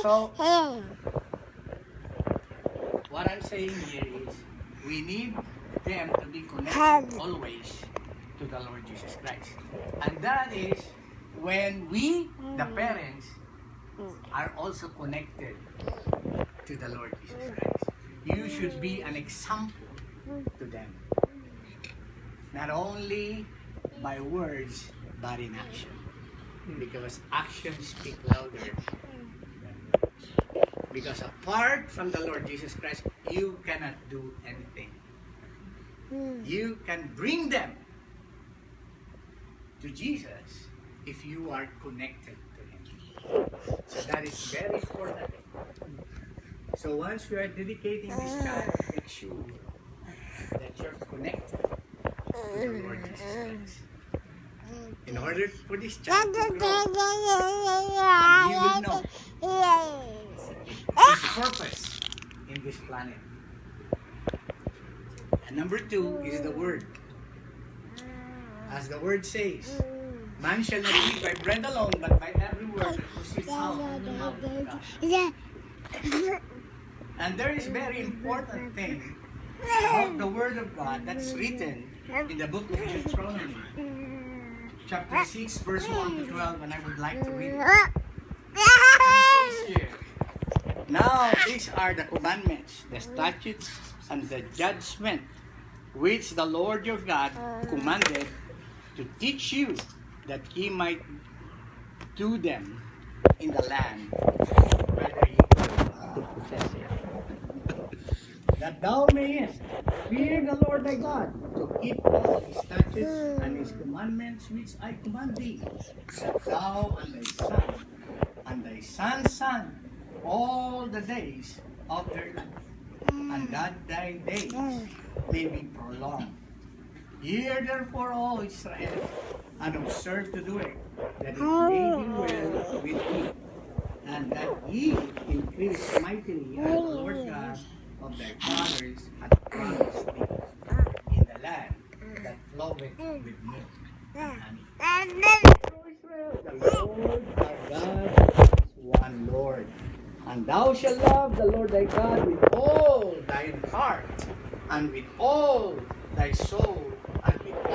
So, what I'm saying here is, we need them to be connected always to the Lord Jesus Christ. And that is when we, the parents, are also connected to the Lord Jesus Christ. You should be an example to them. Not only by words, but in action. Because actions speak louder. Because apart from the Lord Jesus Christ, you cannot do anything. You can bring them to Jesus if you are connected to Him. So that is very important. So once you are dedicating this child, make sure that you're connected to the Lord Jesus Christ. In order for this child to grow, and he will know his purpose in this planet. And number 2 is the Word. As the Word says, man shall not live by bread alone, but by every word that proceeds out of the mouth of God. And there is very important thing about the Word of God that's written in the book of Deuteronomy, chapter 6, verse 1 to 12, and I would like to read it. And it says here, now these are the commandments, the statutes, and the judgment which the Lord your God commanded to teach you, that ye might do them in the land whether ye go to possess it. That thou mayest fear the Lord thy God, to keep all his statutes and his commandments which I command thee, that thou and thy son and thy son's son all the days of their life, and that thy days may be prolonged. Hear therefore, O Israel, and observe to do it, that it may be well with thee, and that ye increase mightily, as the Lord God of thy fathers hath promised thee, in the land that floweth with milk and honey. O Israel, the Lord our God is one Lord. And thou shalt love the Lord thy God with all thine heart, and with all thy soul,